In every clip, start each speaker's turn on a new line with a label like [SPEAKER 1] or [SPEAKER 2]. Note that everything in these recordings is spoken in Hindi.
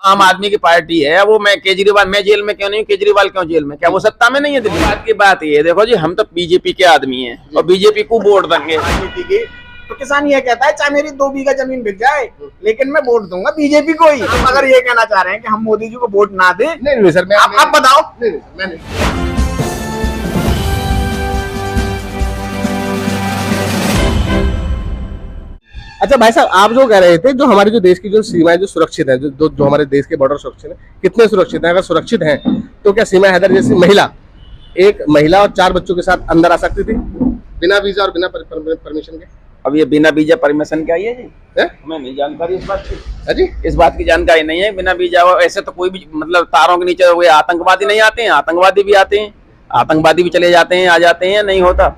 [SPEAKER 1] आम आदमी की पार्टी है वो। मैं केजरीवाल, मैं जेल में क्यों नहीं हूँ? केजरीवाल क्यों जेल में? क्या वो सत्ता में नहीं है दिल्ली? बात की बात ये देखो जी, हम तो बीजेपी के आदमी हैं और बीजेपी को वोट देंगे।
[SPEAKER 2] तो किसान ये कहता है चाहे मेरी 2 बीघा जमीन बिक जाए लेकिन मैं वोट दूंगा बीजेपी को ही। हम अगर ये कहना चाह रहे हैं कि हम मोदी जी को वोट ना दें,
[SPEAKER 3] नहीं सर,
[SPEAKER 2] आप बताओ।
[SPEAKER 3] मैं नहीं। अच्छा भाई साहब, आप जो कह रहे थे, जो हमारे जो देश की जो सीमाएं जो सुरक्षित है, जो हमारे देश के बॉर्डर सुरक्षित है, कितने सुरक्षित है? अगर सुरक्षित हैं तो क्या सीमा हैदर जैसी एक महिला और 4 बच्चों के साथ अंदर आ सकती थी बिना वीजा और बिना परमिशन के?
[SPEAKER 1] अब ये बिना वीजा परमिशन क्या है जी? हमें नहीं जानकारी इस बात की।
[SPEAKER 3] जी,
[SPEAKER 1] इस बात की जानकारी नहीं है। बिना वीजा ऐसे तो कोई भी मतलब तारों के नीचे हुए आतंकवादी नहीं आते हैं, आतंकवादी भी आते हैं, आतंकवादी भी चले जाते हैं, आ जाते हैं, नहीं होता।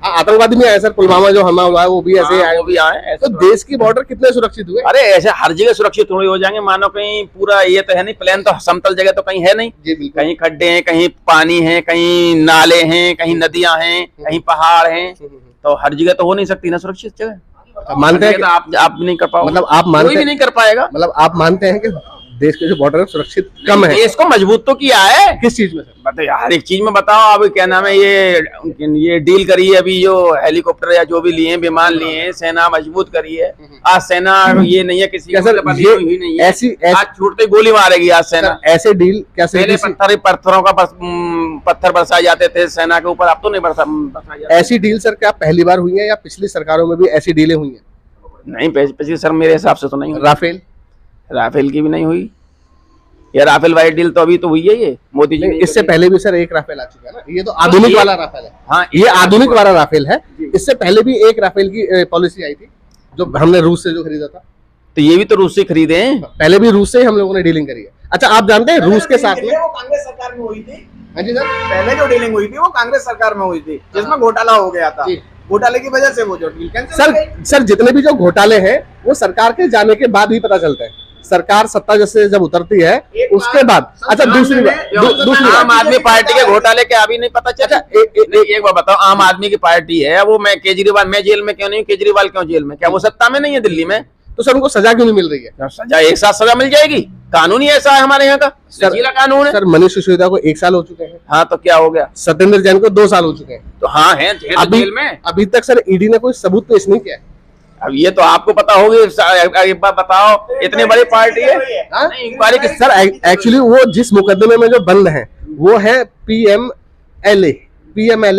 [SPEAKER 3] आतंकवादी भी आए सर, पुलवामा जो हमला हुआ है वो भी ऐसे आए,
[SPEAKER 1] वो भी आए।
[SPEAKER 3] तो देश की बॉर्डर कितने सुरक्षित हुए?
[SPEAKER 1] अरे ऐसे हर जगह सुरक्षित थोड़ी हो जाएंगे। मानो कहीं पूरा ये तो है नहीं, प्लेन तो समतल जगह तो कहीं है नहीं। कहीं खड्डे हैं, कहीं पानी है, कहीं नाले हैं, कहीं नदियां हैं, कहीं पहाड़ हैं, तो हर जगह तो हो नहीं सकती ना सुरक्षित जगह।
[SPEAKER 3] मानते हैं
[SPEAKER 1] तो आप भी नहीं कर पाओगे,
[SPEAKER 3] मतलब आप मानते,
[SPEAKER 1] कोई भी नहीं कर पाएगा।
[SPEAKER 3] मतलब आप मानते हैं कि देश के जो बॉर्डर है सुरक्षित कम है?
[SPEAKER 1] इसको मजबूत तो किया है।
[SPEAKER 3] किस चीज में सर?
[SPEAKER 1] बताइए, हर एक चीज में बताओ। अब क्या नाम है, ये डील करी है अभी, जो हेलीकॉप्टर या जो भी लिए हैं, विमान लिए हैं, सेना मजबूत करी है। आज सेना ये नहीं है किसी
[SPEAKER 3] क्या सर,
[SPEAKER 1] ये हुई नहीं है।
[SPEAKER 3] ऐसी
[SPEAKER 1] आज छूटते गोली मारेगी आज सेना।
[SPEAKER 3] ऐसे डील क्या
[SPEAKER 1] पहले पत्थरों का पत्थर बरसाए जाते थे सेना के ऊपर, अब तो नहीं बरसाए जाते।
[SPEAKER 3] ऐसी डील सर क्या पहली बार हुई है या पिछली सरकारों में भी ऐसी डीलें हुई हैं?
[SPEAKER 1] नहीं, पिछली सर मेरे हिसाब से तो नहीं हुई। राफेल की भी नहीं हुई। या राफेल वाली डील तो अभी तो हुई है ये मोदी जी।
[SPEAKER 3] इससे पहले भी सर एक राफेल आ चुका है ना, ये तो आधुनिक वाला राफेल है। हाँ, ये आधुनिक वाला राफेल है। इससे पहले भी एक राफेल की पॉलिसी आई थी जो हमने रूस से जो खरीदा था,
[SPEAKER 1] तो ये भी तो रूस से खरीदे हैं।
[SPEAKER 3] पहले भी रूस से ही हम लोगों ने डीलिंग करी है। अच्छा, आप जानते हैं रूस के साथ में
[SPEAKER 2] वो कांग्रेस सरकार में हुई थी।
[SPEAKER 3] हाँ जी सर,
[SPEAKER 2] पहले जो डीलिंग हुई थी वो कांग्रेस सरकार में हुई थी, जिसमें घोटाला हो गया था। घोटाले की वजह से वो जो डील कैंसिल।
[SPEAKER 3] सर जितने भी जो घोटाले हैं वो सरकार के जाने के बाद ही पता चलता है। सरकार सत्ता जैसे जब उतरती है उसके बाद। अच्छा, दूसरी बात,
[SPEAKER 1] आम आदमी पार्टी के घोटाले के अभी नहीं पता चला। एक बार बताओ, आम आदमी की पार्टी है वो। मैं केजरीवाल, मैं जेल में क्यों नहीं हूँ? केजरीवाल क्यों जेल में? क्या वो सत्ता में नहीं है दिल्ली में?
[SPEAKER 3] तो सर उनको सजा क्यों नहीं मिल रही है?
[SPEAKER 1] सजा एक साथ सजा मिल जाएगी। कानून ही ऐसा है हमारे यहाँ का, लचीला कानून है।
[SPEAKER 3] सर मनीष सिसोदिया को 1 साल हो चुके हैं।
[SPEAKER 1] हाँ, तो क्या हो गया?
[SPEAKER 3] सत्येंद्र जैन को 2 साल हो चुके हैं।
[SPEAKER 1] तो हाँ है जेल में।
[SPEAKER 3] अभी तक सर ईडी ने कोई सबूत पेश नहीं किया है।
[SPEAKER 1] अब ये तो आपको पता होगी। एक बार बताओ, इतनी बड़ी पार्टी है। इंक्वायरी
[SPEAKER 3] सर एक्चुअली वो जिस मुकदमे में जो बंद है वो है पीएमएलए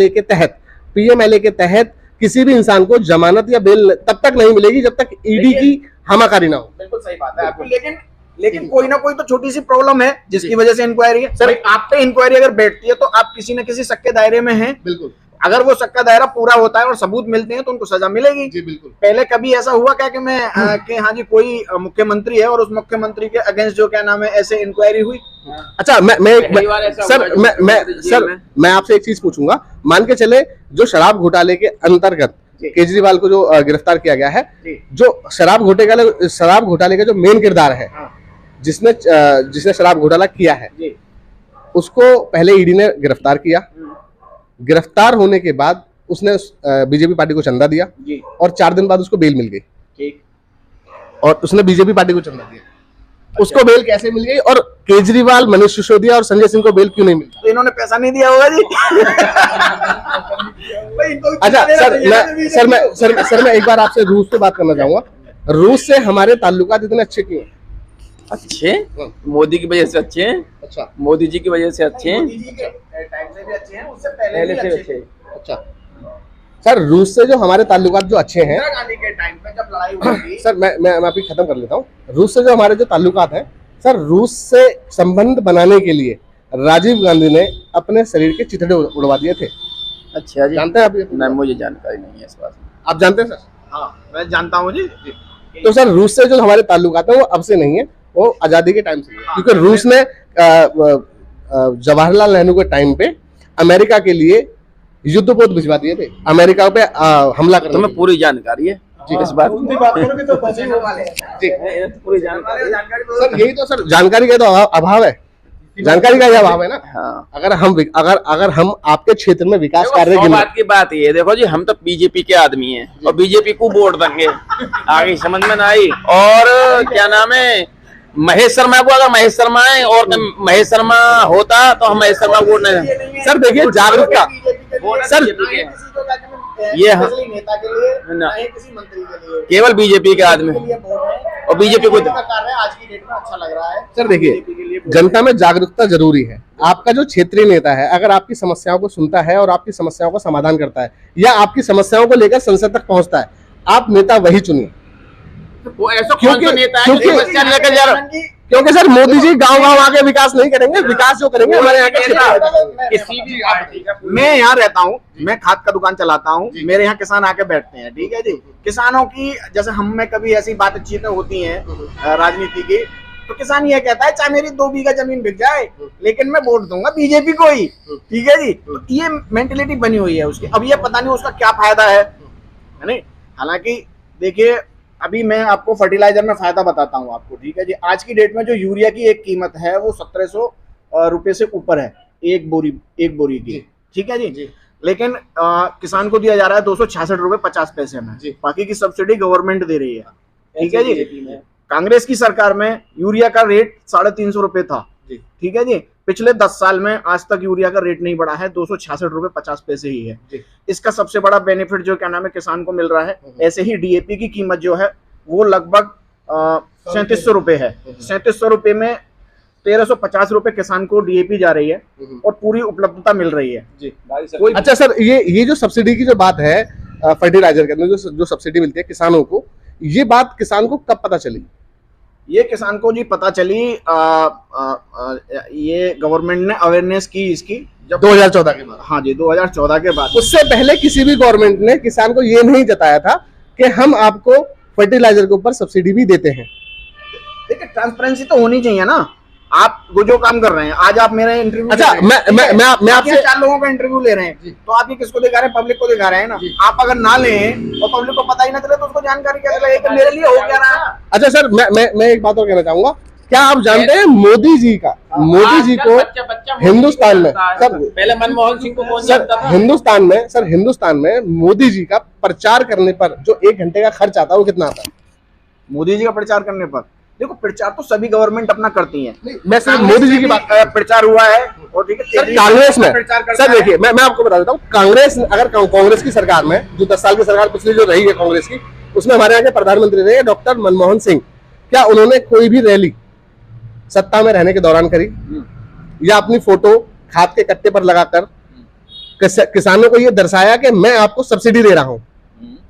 [SPEAKER 3] के तहत। पीएमएलए के तहत किसी भी इंसान को जमानत या बेल तब तक नहीं मिलेगी जब तक ईडी की हमाकारी ना हो।
[SPEAKER 2] बिल्कुल सही बात है आपकी। लेकिन कोई ना कोई तो छोटी सी प्रॉब्लम है जिसकी वजह से इंक्वायरी है। सर, आप पे इंक्वायरी अगर बैठती है तो आप किसी न किसी शक के दायरे में हैं। बिल्कुल। अगर वो शक का दायरा पूरा होता है और सबूत मिलते हैं तो उनको सजा मिलेगी। जी बिल्कुल। पहले कभी ऐसा हुआ क्या कि हाँ जी कोई मुख्यमंत्री है और उस मुख्यमंत्री के अगेंस्ट जो क्या नाम है ऐसे इंक्वायरी हुई?
[SPEAKER 3] अच्छा, मैं आपसे एक चीज पूछूंगा। मान के चले जो शराब घोटाले के अंतर्गत केजरीवाल को जो गिरफ्तार किया गया है, जो शराब घोटाले का जो मेन किरदार है, जिसने शराब घोटाला किया है, उसको पहले ईडी ने गिरफ्तार किया। गिरफ्तार होने के बाद उसने बीजेपी पार्टी को चंदा दिया और 4 दिन बाद उसको बेल मिल गई। और उसने बीजेपी पार्टी को चंदा दिया, उसको बेल कैसे मिल गई? और केजरीवाल, मनीष सिसोदिया और संजय सिंह को बेल क्यों नहीं मिली?
[SPEAKER 2] तो इन्होंने पैसा नहीं दिया होगा जी।
[SPEAKER 3] अच्छा सर मैं एक बार आपसे रूस से बात करना चाहूंगा। रूस से हमारे ताल्लुकात इतने अच्छे क्यों हैं?
[SPEAKER 1] अच्छे मोदी की वजह से अच्छे हैं। अच्छा, मोदी जी की वजह से अच्छे हैं।
[SPEAKER 2] टाइम से भी अच्छे हैं, उससे पहले भी अच्छे थे।
[SPEAKER 3] अच्छा सर, रूस से जो हमारे ताल्लुकात जो अच्छे हैं,
[SPEAKER 2] गांधी के टाइम पे जब लड़ाई हुई थी।
[SPEAKER 3] सर मैं अभी खत्म कर लेता हूँ। रूस से जो हमारे जो ताल्लुकात हैं, सर रूस से संबंध बनाने के लिए राजीव गांधी ने अपने शरीर के चिथड़े उड़वा दिए थे।
[SPEAKER 1] अच्छा जी,
[SPEAKER 3] जानते हैं आप?
[SPEAKER 1] नहीं, मुझे जानकारी नहीं है इस बात में।
[SPEAKER 3] आप जानते हैं सर?
[SPEAKER 2] हाँ, मैं जानता हूँ जी।
[SPEAKER 3] तो सर रूस से जो हमारे ताल्लुकात हैं वो अब से नहीं है, वो आजादी के टाइम से है। क्योंकि रूस ने जवाहरलाल नेहरू के टाइम पे अमेरिका के लिए युद्धपोत भिजवा दिए थे, अमेरिका पे हमला करने।
[SPEAKER 1] तुम्हें पूरी जानकारी है जी इस बात
[SPEAKER 2] की? बात करोगे तो बचेंगे वाले।
[SPEAKER 1] पूरी जानकारी
[SPEAKER 3] सर, यही तो सर जानकारी का तो अभाव है। जानकारी का यह अभाव है ना। हाँ। अगर हम आपके क्षेत्र में विकास कार्य की
[SPEAKER 1] बात की बात ये देखो जी, हम तो बीजेपी के आदमी हैं और बीजेपी को वोट देंगे। आगे समझ में ना आई। और क्या नाम है, महेश शर्मा को, अगर महेश शर्मा है और महेश शर्मा होता तो हम महेश शर्मा वोट नहीं।
[SPEAKER 3] सर देखिए जागरूकता, सर
[SPEAKER 1] ये
[SPEAKER 2] नेता के लिए ना किसी मंत्री के लिए,
[SPEAKER 1] केवल बीजेपी के आदमी और बीजेपी को
[SPEAKER 2] कार्य आज की डेट में अच्छा लग रहा है।
[SPEAKER 3] सर देखिए जनता में जागरूकता जरूरी है। आपका जो क्षेत्रीय नेता है अगर आपकी समस्याओं को सुनता है और आपकी समस्याओं का समाधान करता है या आपकी समस्याओं को लेकर संसद तक पहुंचता है, आप नेता वही चुनिए।
[SPEAKER 1] वो ऐसा कौन सा नेता है जो समस्या लेकर जा रहा है?
[SPEAKER 3] क्योंकि सर मोदी जी गांव-गांव आके विकास नहीं करेंगे, विकास जो करेंगे हमारे यहाँ के
[SPEAKER 1] किसी भी
[SPEAKER 2] मैं यहाँ रहता हूँ, मैं खाद का दुकान चलाता हूँ, मेरे यहाँ किसान आके बैठते हैं, ठीक है जी। किसानों की जैसे हम में कभी ऐसी बातचीतें होती हैं राजनीति की, तो किसान ये कहता है चाहे मेरी 2 बीघा जमीन बिक जाए लेकिन मैं वोट दूंगा बीजेपी को ही, ठीक है जी। तो ये मेंटेलिटी बनी हुई है उसकी। अब ये पता नहीं उसका क्या फायदा है नहीं। हालांकि देखिए अभी मैं आपको फर्टिलाइजर में फायदा बताता हूँ आपको, ठीक है जी। आज की डेट में जो यूरिया की एक कीमत है वो 1700 रुपए से ऊपर है एक बोरी की, ठीक है जी। लेकिन किसान को दिया जा रहा है 266 रुपए 50 पैसे में, बाकी की सब्सिडी गवर्नमेंट दे रही है, ठीक है जी। कांग्रेस की सरकार में यूरिया का रेट 350 रुपए था, ठीक है जी। पिछले 10 साल में आज तक यूरिया का रेट नहीं बढ़ा है, 266 रुपए 50 पैसे ही है। इसका सबसे बड़ा बेनिफिट जो क्या नाम है किसान को मिल रहा है। ऐसे ही डीएपी की कीमत जो है वो लगभग 3700 रुपए है। 3700 रुपए में 1350 रुपए किसान को डीएपी जा रही है और पूरी उपलब्धता मिल रही है जी।
[SPEAKER 3] अच्छा सर ये जो सब्सिडी की जो बात है फर्टिलाइजर के अंदर जो सब्सिडी मिलती है किसानों को, ये बात किसान को कब पता चली?
[SPEAKER 2] ये किसान को जी पता चली ये गवर्नमेंट ने अवेयरनेस की इसकी जब
[SPEAKER 3] 2014 के बाद।
[SPEAKER 2] हाँ जी 2014 के बाद।
[SPEAKER 3] उससे पहले किसी भी गवर्नमेंट ने किसान को ये नहीं जताया था कि हम आपको फर्टिलाइजर के ऊपर सब्सिडी भी देते हैं।
[SPEAKER 2] देखिए ट्रांसपेरेंसी तो होनी चाहिए ना। आप वो जो काम कर रहे हैं, आज आप मेरा इंटरव्यू,
[SPEAKER 3] अच्छा मैं आपसे
[SPEAKER 2] 4 लोगों का इंटरव्यू ले रहे हैं, तो आप ये किसको दिखा रहे हैं? पब्लिक को दिखा रहे हैं ना। आप अगर ना लें और पब्लिक को पता ही ना चले तो उसको जानकारी कैसे लगेगी कि मेरे लिए हो क्या रहा है?
[SPEAKER 3] अच्छा सर मैं एक बात और कहना चाहूंगा, क्या आप जानते हैं मोदी जी को हिंदुस्तान में सर,
[SPEAKER 1] पहले मनमोहन सिंह को कौन जानता था?
[SPEAKER 3] हिंदुस्तान में मोदी जी का प्रचार करने पर जो 1 घंटे का खर्च आता है वो कितना आता है?
[SPEAKER 2] मोदी जी का प्रचार करने पर देखो, प्रचार तो सभी गवर्नमेंट अपना करती है।
[SPEAKER 3] मैं सिर्फ मोदी जी की बात,
[SPEAKER 2] प्रचार हुआ है और ठीक है
[SPEAKER 3] सर कांग्रेस में सर देखिए मैं आपको बता देता हूँ, कांग्रेस अगर कांग्रेस की सरकार में जो 10 साल की सरकार पिछली जो रही है कांग्रेस की, उसमें हमारे यहाँ के प्रधानमंत्री रहे डॉक्टर मनमोहन सिंह, क्या उन्होंने कोई भी रैली सत्ता में रहने के दौरान करी या अपनी फोटो खाद के कट्टे पर लगाकर किसानों को ये दर्शाया कि मैं आपको सब्सिडी दे रहा हूँ?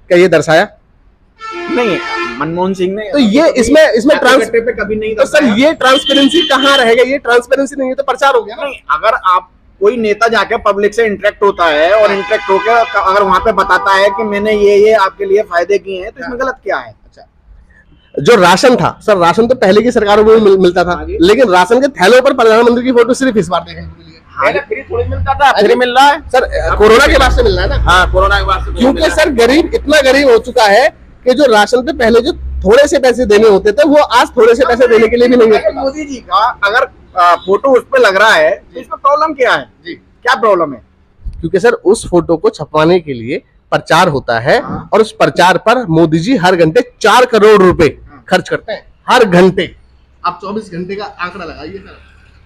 [SPEAKER 3] क्या ये दर्शाया?
[SPEAKER 2] नहीं, मनमोहन सिंह ने
[SPEAKER 3] तो ये इसमें
[SPEAKER 2] पे कभी नहीं।
[SPEAKER 3] तो सर ये ट्रांसपेरेंसी कहाँ रहेगा? ये ट्रांसपेरेंसी नहीं है तो प्रचार हो गया ना।
[SPEAKER 2] नहीं, अगर आप कोई नेता जाके पब्लिक से इंटरेक्ट होता है और इंटरेक्ट होकर अगर वहां पे बताता है कि मैंने ये आपके लिए फायदे किए हैं, तो इसमें गलत क्या है? अच्छा,
[SPEAKER 3] जो राशन था सर, राशन तो पहले की सरकारों में मिलता था, लेकिन राशन के थैलों पर प्रधानमंत्री की फोटो सिर्फ इस बार देखने को मिली है।
[SPEAKER 1] फ्री थोड़ी मिलता था, फ्री मिल रहा है
[SPEAKER 3] सर, कोरोना के बाद से मिल रहा है ना।
[SPEAKER 1] हाँ, कोरोना के बाद से,
[SPEAKER 3] क्योंकि सर गरीब इतना गरीब हो चुका है कि जो राशन पे पहले जो थोड़े से पैसे देने होते थे वो आज थोड़े से पैसे देने के लिए भी नहीं है।
[SPEAKER 2] मोदी जी का अगर फोटो उस पे लग रहा है तो इसमें प्रॉब्लम क्या है जी? क्या प्रॉब्लम है?
[SPEAKER 3] क्योंकि सर उस फोटो को छपवाने के लिए प्रचार होता है और उस प्रचार पर मोदी जी हर घंटे 4 करोड़ रुपए खर्च करते हैं हर घंटे। आप 24 घंटे का आंकड़ा लगाइए सर।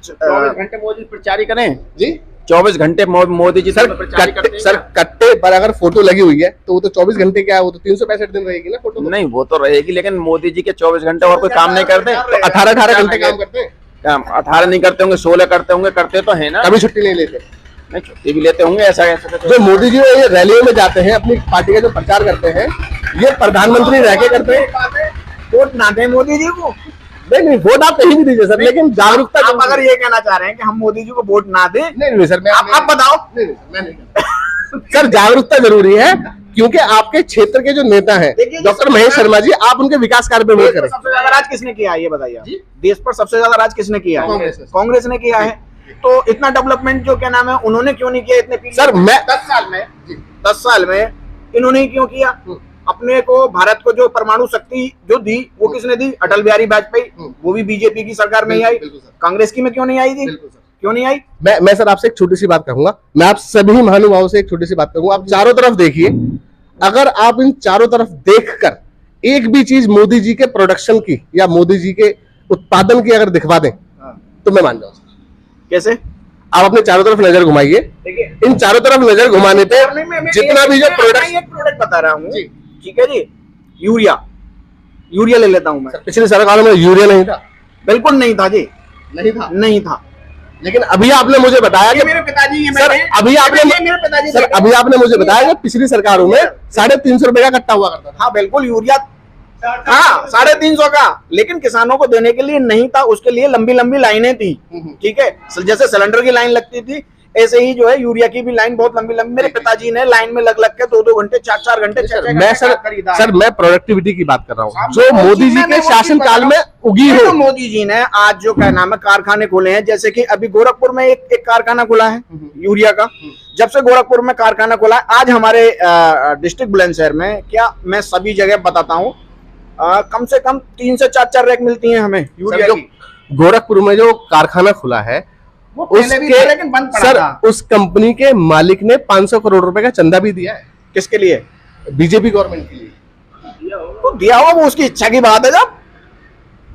[SPEAKER 1] 24 घंटे मोदी प्रचार ही करें
[SPEAKER 3] जी,
[SPEAKER 1] 24 घंटे मोदी जी
[SPEAKER 3] सर कट्टे पर अगर फोटो लगी हुई है तो वो तो 24 घंटे क्या है, वो तो 365 दिन रहेगी ना फोटो।
[SPEAKER 1] नहीं, वो तो रहेगी, लेकिन मोदी जी के 24 घंटे और कोई काम नहीं करते?
[SPEAKER 3] तो 18 घंटे काम करते हैं।
[SPEAKER 1] काम 18 नहीं करते होंगे, 16 करते होंगे, करते तो है ना।
[SPEAKER 3] कभी छुट्टी नहीं लेते?
[SPEAKER 1] नहीं, छुट्टी भी लेते होंगे। ऐसा
[SPEAKER 3] जो मोदी जी ये रैलियों में जाते हैं, अपनी पार्टी का जो प्रचार करते हैं, ये प्रधानमंत्री रह के करते हैं।
[SPEAKER 2] वोट ना दे मोदी जी को?
[SPEAKER 3] नहीं, वोट आप कहीं भी दीजिए सर, लेकिन जागरूकता।
[SPEAKER 2] आप अगर ये कहना चाह रहे हैं कि हम मोदी जी को वोट ना दें?
[SPEAKER 3] नहीं सर,
[SPEAKER 2] आप बताओ।
[SPEAKER 3] मैं नहीं सर, जागरूकता जरूरी है क्योंकि आपके क्षेत्र के जो नेता हैं डॉक्टर महेश शर्मा जी, आप उनके विकास कार्य पे वोट करें।
[SPEAKER 2] सबसे ज्यादा राज किसने किया है ये बताइए? देश पर सबसे ज्यादा राज किसने किया है? कांग्रेस ने किया है। तो इतना डेवलपमेंट जो क्या नाम है उन्होंने क्यों नहीं किया इतने
[SPEAKER 3] सर? मैं
[SPEAKER 2] 10 साल में इन्होंने क्यों किया? अपने को भारत को जो परमाणु शक्ति जो दी वो किसने दी? अटल बिहारी वाजपेयी। वो भी बीजेपी की सरकार में ही आई, कांग्रेस की में क्यों नहीं आई थी? क्यों नहीं आई?
[SPEAKER 3] मैं सर आपसे एक छोटी सी बात कहूंगा, मैं आप सभी महानुभावों से एक छोटी सी बात कहूंगा। आप चारों तरफ देखिए, अगर आप इन चारों तरफ देखकर एक भी चीज मोदी जी के प्रोडक्शन की या मोदी जी के उत्पादन की अगर दिखवा दें तो मैं मान जाऊँ।
[SPEAKER 2] कैसे?
[SPEAKER 3] आप अपने चारों तरफ नजर घुमाइए, इन चारों तरफ नजर घुमाने पे जितना भी जो प्रोडक्ट,
[SPEAKER 2] एक प्रोडक्ट बता रहा हूँ, ठीक है जी, यूरिया ले लेता हूँ मैं।
[SPEAKER 3] पिछली सरकारों में यूरिया नहीं था,
[SPEAKER 2] बिल्कुल नहीं था जी, नहीं था।
[SPEAKER 3] लेकिन अभी आपने मुझे बताया कि
[SPEAKER 2] मेरे पिताजी
[SPEAKER 3] सर अभी आपने मुझे बताया कि पिछली सरकारों में 350 रुपए का कट्टा हुआ करता था।
[SPEAKER 2] हाँ बिल्कुल, यूरिया हाँ 350 का, लेकिन किसानों को देने के लिए नहीं था, उसके लिए लंबी लंबी लाइनें थी, ठीक है। जैसे सिलेंडर की लाइन लगती थी, ऐसे ही जो है यूरिया की भी लाइन बहुत लंबी लंबी, मेरे पिताजी ने लाइन में लग के 2-2 घंटे 4-4 घंटे
[SPEAKER 3] मैं प्रोडक्टिविटी की बात कर रहा हूँ जो मोदी जी के शासन काल में उगी हो।
[SPEAKER 2] मोदी जी ने आज जो क्या नाम है कारखाने खोले हैं, जैसे कि अभी गोरखपुर में एक कारखाना खुला है यूरिया का। जब से गोरखपुर में कारखाना खुला है, आज हमारे डिस्ट्रिक्ट बुलंदशहर में, क्या मैं सभी जगह बताता हूँ, कम से कम 3 से 4 रैक मिलती हैं हमें यूरिया की।
[SPEAKER 3] गोरखपुर में जो कारखाना खुला है
[SPEAKER 2] लेकिन बंद पड़ा
[SPEAKER 3] सर
[SPEAKER 2] था।
[SPEAKER 3] उस कंपनी के मालिक ने 500 करोड़ रुपए का चंदा भी दिया है।
[SPEAKER 2] किसके लिए?
[SPEAKER 3] बीजेपी गवर्नमेंट के लिए।
[SPEAKER 2] तो दिया होगा, वो उसकी इच्छा की बात है, जब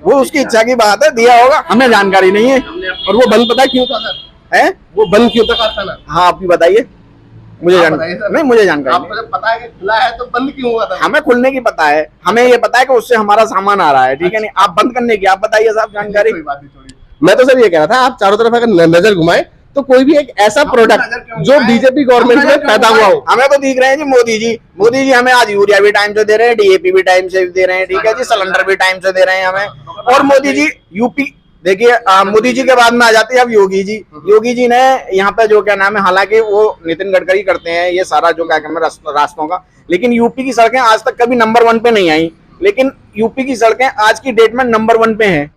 [SPEAKER 2] वो उसकी इच्छा की बात है, दिया होगा, हमें जानकारी नहीं है।
[SPEAKER 3] और वो बंद पता है क्यों था सर?
[SPEAKER 2] है
[SPEAKER 3] वो बंद क्यों था कारखाना?
[SPEAKER 2] हाँ आप भी बताइए, मुझे जानकारी नहीं, मुझे जानकारी
[SPEAKER 3] आपको जब पता है कि खुला है तो बंद क्यों हुआ था?
[SPEAKER 2] हमें खुलने की पता है, हमें ये पता है कि उससे हमारा सामान आ रहा है, ठीक है। नहीं आप बंद करने की आप बताइए साहब जानकारी।
[SPEAKER 3] मैं तो सर ये कह रहा था, आप चारों तरफ अगर नजर घुमाएं तो कोई भी एक ऐसा प्रोडक्ट जो बीजेपी गवर्नमेंट में पैदा हुआ हो।
[SPEAKER 2] हमें तो दिख रहे हैं जी मोदी जी हमें आज यूरिया भी टाइम से दे रहे हैं, डीएपी भी टाइम से दे रहे हैं, ठीक है जी, सिलेंडर भी टाइम से दे रहे हैं हमें। और मोदी जी यूपी देखिए, मोदी जी के बाद में आ जाती है अब योगी जी ने यहाँ पे जो क्या नाम है, हालांकि वो नितिन गडकरी करते हैं ये सारा जो क्या नाम है रास्तों का, लेकिन यूपी की सड़कें आज तक कभी नंबर 1 पे नहीं आई, लेकिन यूपी की सड़कें आज की डेट में नंबर 1 पे हैं।